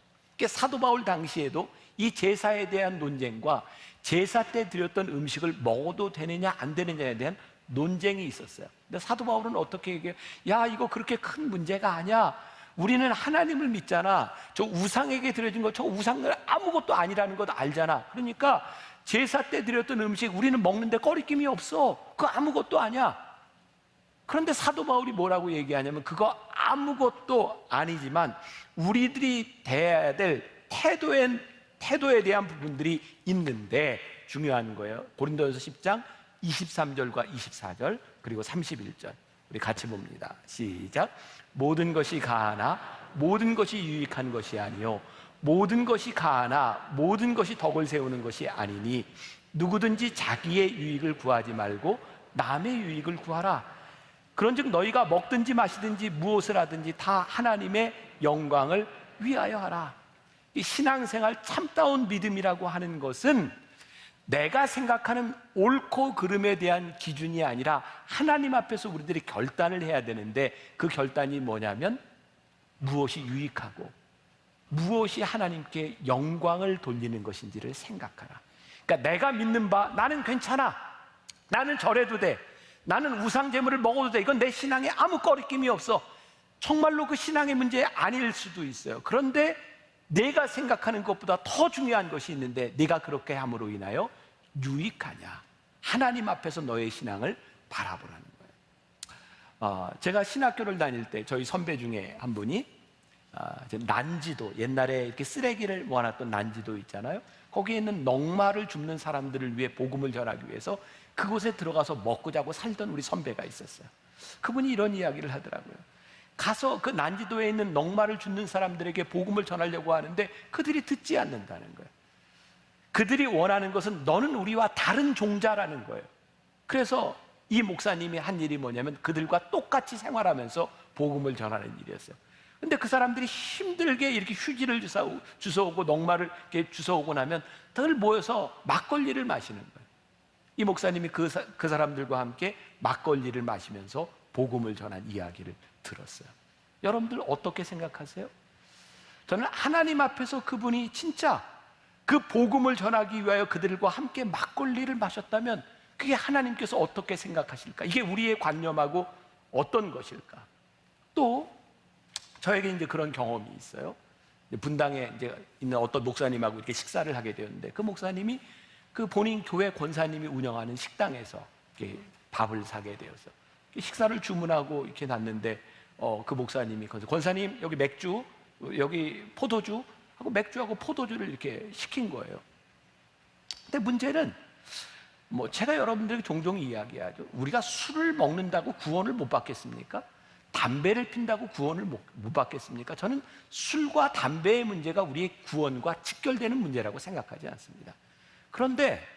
사도 바울 당시에도 이 제사에 대한 논쟁과 제사 때 드렸던 음식을 먹어도 되느냐 안 되느냐에 대한 논쟁이 있었어요. 근데 사도 바울은 어떻게 얘기해요? 야, 이거 그렇게 큰 문제가 아니야. 우리는 하나님을 믿잖아. 저 우상에게 드려진 거, 저 우상은 아무것도 아니라는 것 알잖아. 그러니까 제사 때 드렸던 음식 우리는 먹는데 꺼리낌이 없어. 그거 아무것도 아니야. 그런데 사도 바울이 뭐라고 얘기하냐면 그거 아무것도 아니지만 우리들이 대해야 될 태도에 대한 부분들이 있는데 중요한 거예요. 고린도전서 10장 23절과 24절 그리고 31절 우리 같이 봅니다. 시작. 모든 것이 가하나 모든 것이 유익한 것이 아니요 모든 것이 가하나 모든 것이 덕을 세우는 것이 아니니 누구든지 자기의 유익을 구하지 말고 남의 유익을 구하라. 그런즉 너희가 먹든지 마시든지 무엇을 하든지 다 하나님의 영광을 위하여 하라. 이 신앙생활 참다운 믿음이라고 하는 것은 내가 생각하는 옳고 그름에 대한 기준이 아니라 하나님 앞에서 우리들이 결단을 해야 되는데 그 결단이 뭐냐면 무엇이 유익하고 무엇이 하나님께 영광을 돌리는 것인지를 생각하라. 그러니까 내가 믿는 바 나는 괜찮아. 나는 절해도 돼. 나는 우상 제물을 먹어도 돼. 이건 내 신앙에 아무 꺼리낌이 없어. 정말로 그 신앙의 문제 아닐 수도 있어요. 그런데 내가 생각하는 것보다 더 중요한 것이 있는데 네가 그렇게 함으로 인하여 유익하냐. 하나님 앞에서 너의 신앙을 바라보라는 거예요. 제가 신학교를 다닐 때 저희 선배 중에 한 분이 난지도, 옛날에 이렇게 쓰레기를 모아놨던 난지도 있잖아요. 거기에 있는 넝마를 줍는 사람들을 위해 복음을 전하기 위해서 그곳에 들어가서 먹고 자고 살던 우리 선배가 있었어요. 그분이 이런 이야기를 하더라고요. 가서 그 난지도에 있는 넝마를 줍는 사람들에게 복음을 전하려고 하는데 그들이 듣지 않는다는 거예요. 그들이 원하는 것은 너는 우리와 다른 종자라는 거예요. 그래서 이 목사님이 한 일이 뭐냐면 그들과 똑같이 생활하면서 복음을 전하는 일이었어요. 근데 그 사람들이 힘들게 이렇게 휴지를 주워오고 넝마를 이렇게 주워오고 나면 늘 모여서 막걸리를 마시는 거예요. 이 목사님이 그 사람들과 함께 막걸리를 마시면서 복음을 전한 이야기를 들었어요. 여러분들 어떻게 생각하세요? 저는 하나님 앞에서 그분이 진짜 그 복음을 전하기 위하여 그들과 함께 막걸리를 마셨다면 그게 하나님께서 어떻게 생각하실까? 이게 우리의 관념하고 어떤 것일까? 또 저에게 이제 그런 경험이 있어요. 분당에 이제 있는 어떤 목사님하고 이렇게 식사를 하게 되었는데 그 목사님이 그 본인 교회 권사님이 운영하는 식당에서 이렇게 밥을 사게 되어서 식사를 주문하고 이렇게 놨는데 그 목사님이 권사님 여기 맥주 여기 포도주 하고 맥주하고 포도주를 이렇게 시킨 거예요. 근데 문제는 뭐 제가 여러분들에게 종종 이야기하죠. 우리가 술을 먹는다고 구원을 못 받겠습니까? 담배를 핀다고 구원을 못 받겠습니까? 저는 술과 담배의 문제가 우리의 구원과 직결되는 문제라고 생각하지 않습니다. 그런데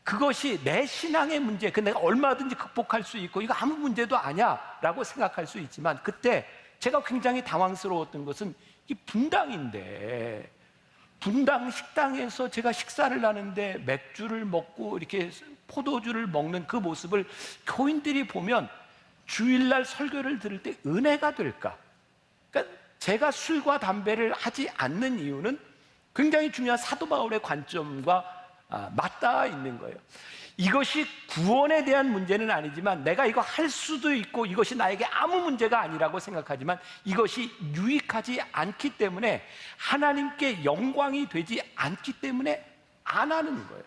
그것이 내 신앙의 문제, 그 내가 얼마든지 극복할 수 있고 이거 아무 문제도 아니야 라고 생각할 수 있지만 그때 제가 굉장히 당황스러웠던 것은 이 분당인데 분당 식당에서 제가 식사를 하는데 맥주를 먹고 이렇게 포도주를 먹는 그 모습을 교인들이 보면 주일날 설교를 들을 때 은혜가 될까? 그러니까 제가 술과 담배를 하지 않는 이유는 굉장히 중요한 사도 바울의 관점과 맞닿아 있는 거예요. 이것이 구원에 대한 문제는 아니지만 내가 이거 할 수도 있고 이것이 나에게 아무 문제가 아니라고 생각하지만 이것이 유익하지 않기 때문에 하나님께 영광이 되지 않기 때문에 안 하는 거예요.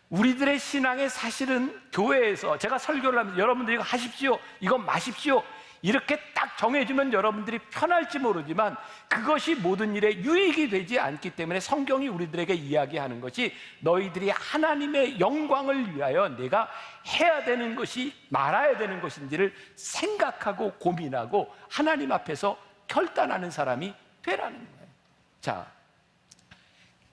우리들의 신앙의 사실은 교회에서 제가 설교를 하면서 여러분들이 이거 하십시오, 이거 마십시오 이렇게 딱 정해주면 여러분들이 편할지 모르지만 그것이 모든 일에 유익이 되지 않기 때문에 성경이 우리들에게 이야기하는 것이 너희들이 하나님의 영광을 위하여 내가 해야 되는 것이 말아야 되는 것인지를 생각하고 고민하고 하나님 앞에서 결단하는 사람이 되라는 거예요. 자,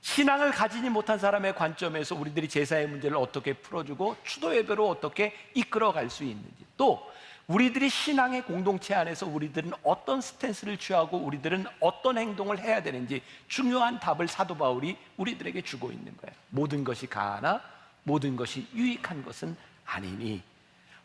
신앙을 가지지 못한 사람의 관점에서 우리들이 제사의 문제를 어떻게 풀어주고 추도 예배로 어떻게 이끌어갈 수 있는지, 또 우리들이 신앙의 공동체 안에서 우리들은 어떤 스탠스를 취하고 우리들은 어떤 행동을 해야 되는지 중요한 답을 사도 바울이 우리들에게 주고 있는 거예요. 모든 것이 가하나 모든 것이 유익한 것은 아니니,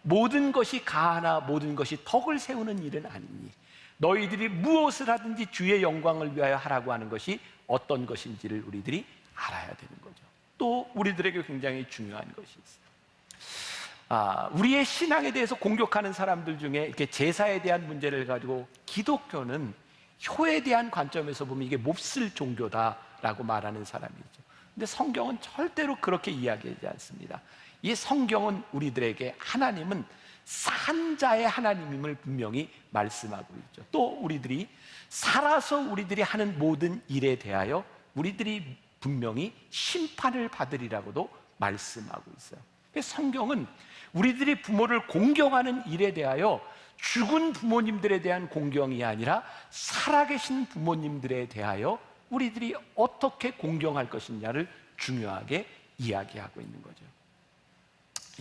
모든 것이 가하나 모든 것이 덕을 세우는 일은 아니니, 너희들이 무엇을 하든지 주의 영광을 위하여 하라고 하는 것이 어떤 것인지를 우리들이 알아야 되는 거죠. 또 우리들에게 굉장히 중요한 것이 있어요. 우리의 신앙에 대해서 공격하는 사람들 중에 이렇게 제사에 대한 문제를 가지고 기독교는 효에 대한 관점에서 보면 이게 몹쓸 종교다라고 말하는 사람이 있죠. 근데 성경은 절대로 그렇게 이야기하지 않습니다. 이 성경은 우리들에게 하나님은 산자의 하나님임을 분명히 말씀하고 있죠. 또 우리들이 살아서 우리들이 하는 모든 일에 대하여 우리들이 분명히 심판을 받으리라고도 말씀하고 있어요. 성경은 우리들이 부모를 공경하는 일에 대하여 죽은 부모님들에 대한 공경이 아니라 살아계신 부모님들에 대하여 우리들이 어떻게 공경할 것이냐를 중요하게 이야기하고 있는 거죠.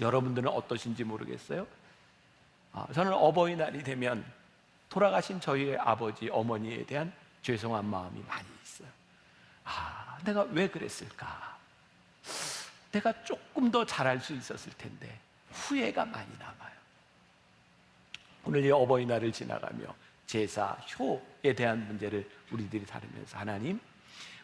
여러분들은 어떠신지 모르겠어요. 저는 어버이날이 되면 돌아가신 저희의 아버지, 어머니에 대한 죄송한 마음이 많이 있어요. 내가 왜 그랬을까? 내가 조금 더 잘할 수 있었을 텐데 후회가 많이 남아요. 오늘 이 어버이날을 지나가며 제사, 효에 대한 문제를 우리들이 다루면서 하나님,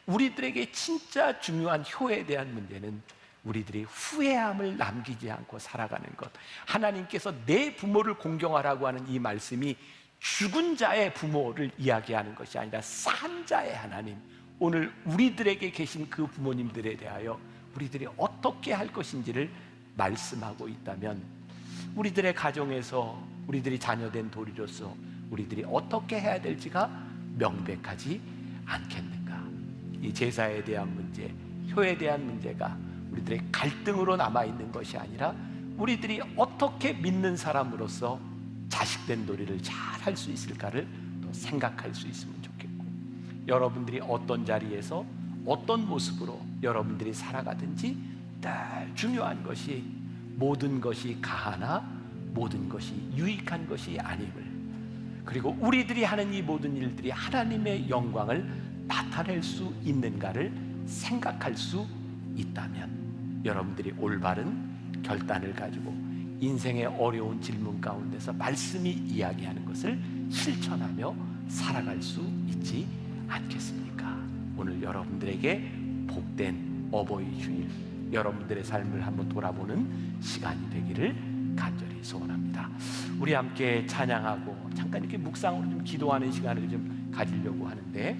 우리들에게 진짜 중요한 효에 대한 문제는 우리들이 후회함을 남기지 않고 살아가는 것. 하나님께서 내 부모를 공경하라고 하는 이 말씀이 죽은 자의 부모를 이야기하는 것이 아니라 산 자의 하나님, 오늘 우리들에게 계신 그 부모님들에 대하여 우리들이 어떻게 할 것인지를 말씀하고 있다면 우리들의 가정에서 우리들이 자녀된 도리로서 우리들이 어떻게 해야 될지가 명백하지 않겠는가. 이 제사에 대한 문제, 효에 대한 문제가 우리들의 갈등으로 남아있는 것이 아니라 우리들이 어떻게 믿는 사람으로서 자식된 도리를 잘 할 수 있을까를 또 생각할 수 있으면 좋겠고, 여러분들이 어떤 자리에서 어떤 모습으로 여러분들이 살아가든지 늘 중요한 것이 모든 것이 가하나 모든 것이 유익한 것이 아님을, 그리고 우리들이 하는 이 모든 일들이 하나님의 영광을 나타낼 수 있는가를 생각할 수 있다면 여러분들이 올바른 결단을 가지고 인생의 어려운 질문 가운데서 말씀이 이야기하는 것을 실천하며 살아갈 수 있지 않겠습니까? 오늘 여러분들에게 복된 어버이 주일, 여러분들의 삶을 한번 돌아보는 시간이 되기를 간절히 소원합니다. 우리 함께 찬양하고 잠깐 이렇게 묵상으로 좀 기도하는 시간을 좀 가지려고 하는데,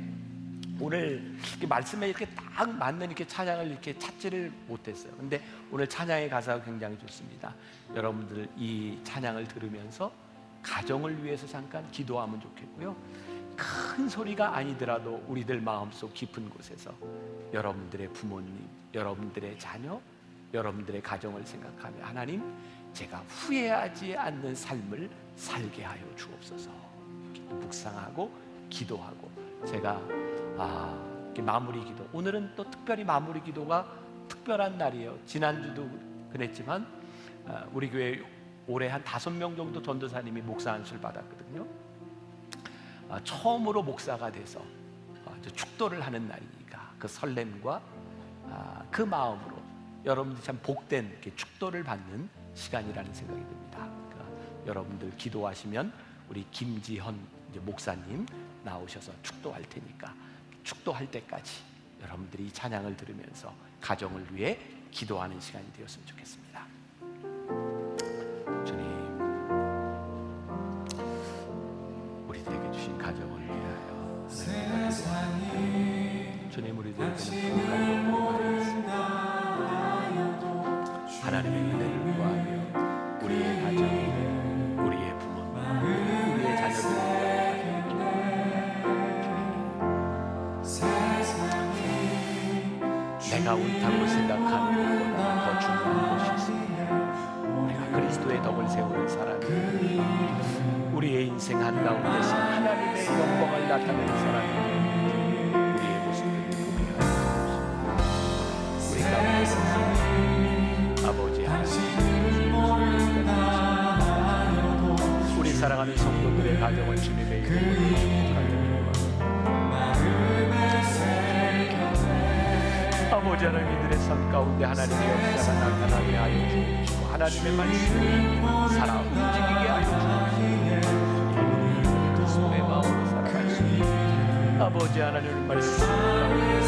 오늘 이렇게 말씀에 이렇게 딱 맞는 이렇게 찬양을 이렇게 찾지를 못했어요. 근데 오늘 찬양의 가사가 굉장히 좋습니다. 여러분들 이 찬양을 들으면서 가정을 위해서 잠깐 기도하면 좋겠고요. 큰 소리가 아니더라도 우리들 마음속 깊은 곳에서 여러분들의 부모님, 여러분들의 자녀, 여러분들의 가정을 생각하며 하나님, 제가 후회하지 않는 삶을 살게 하여 주옵소서. 묵상하고 기도하고, 제가 마무리 기도, 오늘은 또 특별히 마무리 기도가 특별한 날이에요. 지난주도 그랬지만 우리 교회 올해 한 5명 정도 전도사님이 목사 안수를 받았거든요. 처음으로 목사가 돼서 축도를 하는 날이니까 그 설렘과 그 마음으로 여러분들이 참 복된 이렇게 축도를 받는 시간이라는 생각이 듭니다. 그러니까 여러분들 기도하시면 우리 김지현 이제 목사님 나오셔서 축도할 테니까 축도할 때까지 여러분들이 이 찬양을 들으면서 가정을 위해 기도하는 시간이 되었으면 좋겠습니다. 주님, 우리들에게 주신 가정을 위하여 주님, 우리들에게 하나님의 은혜를 구하며 우리의 가정, 우리의 부모님, 우리의 자녀들, 내가 옳다고 생각하는 것보다 더 중요한 것이 있습니다. 우리가 그리스도의 덕을 세우는 사람이, 우리의 인생 한가운데서 하나님의 영광을 나타내는 사람이 우리의 모습을 보게 하여 주옵소서. 우리 가운데 아버지 하나님, 우리 사랑하는 성도들의 가정을 주님의 이름으로 아버지 하나님, 이들의 삶 가운데 하나님의 역사가 나타나게 하여 주옵시고 하나님의 말씀을 살아 움직이게 하여 주옵시고 그리스도의 마음으로 살아갈 수 있는 아버지 하나님의 말씀 가운데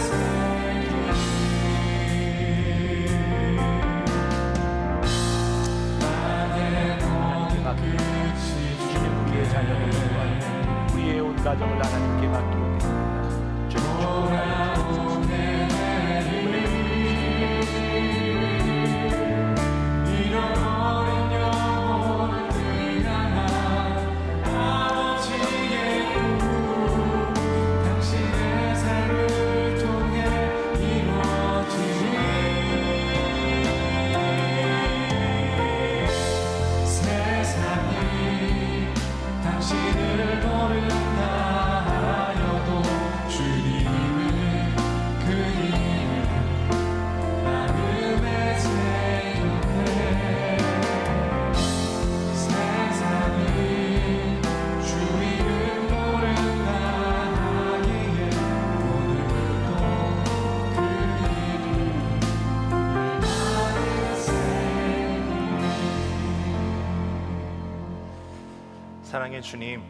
사랑의 주님,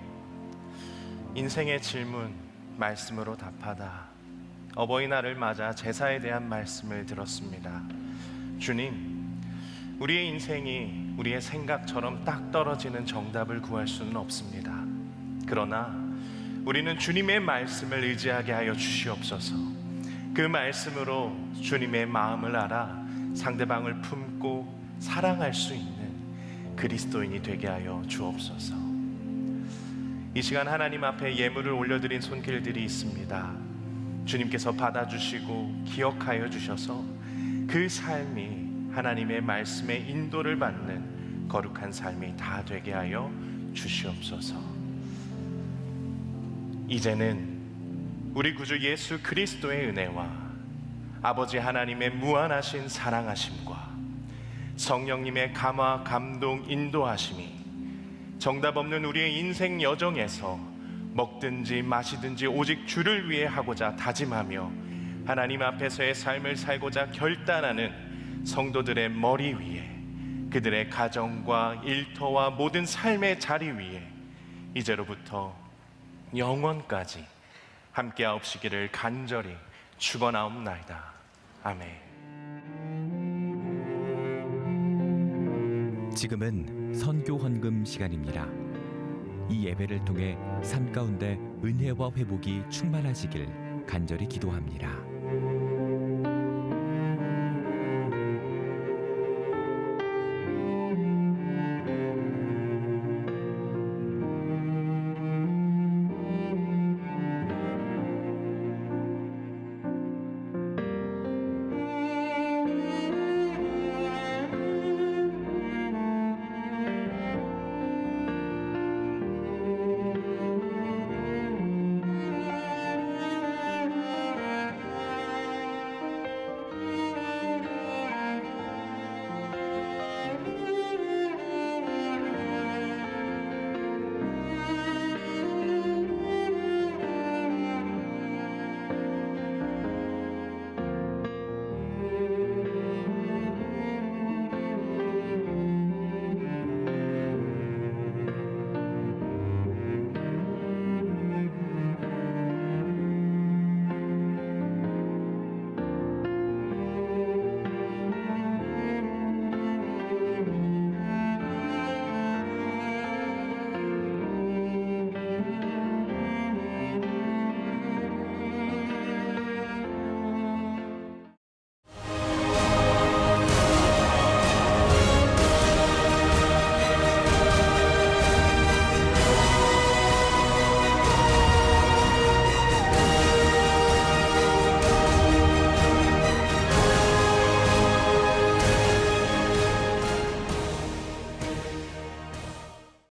인생의 질문 말씀으로 답하다. 어버이날을 맞아 제사에 대한 말씀을 들었습니다. 주님, 우리의 인생이 우리의 생각처럼 딱 떨어지는 정답을 구할 수는 없습니다. 그러나 우리는 주님의 말씀을 의지하게 하여 주시옵소서. 그 말씀으로 주님의 마음을 알아 상대방을 품고 사랑할 수 있는 그리스도인이 되게 하여 주옵소서. 이 시간 하나님 앞에 예물을 올려드린 손길들이 있습니다. 주님께서 받아주시고 기억하여 주셔서 그 삶이 하나님의 말씀에 인도를 받는 거룩한 삶이 다 되게 하여 주시옵소서. 이제는 우리 구주 예수 그리스도의 은혜와 아버지 하나님의 무한하신 사랑하심과 성령님의 감화, 감동, 인도하심이 정답 없는 우리의 인생 여정에서 먹든지 마시든지 오직 주를 위해 하고자 다짐하며 하나님 앞에서의 삶을 살고자 결단하는 성도들의 머리 위에, 그들의 가정과 일터와 모든 삶의 자리 위에 이제로부터 영원까지 함께하옵시기를 간절히 축원하옵나이다. 아멘.
지금은 선교 헌금 시간입니다. 이 예배를 통해 삶 가운데 은혜와 회복이 충만하시길 간절히 기도합니다.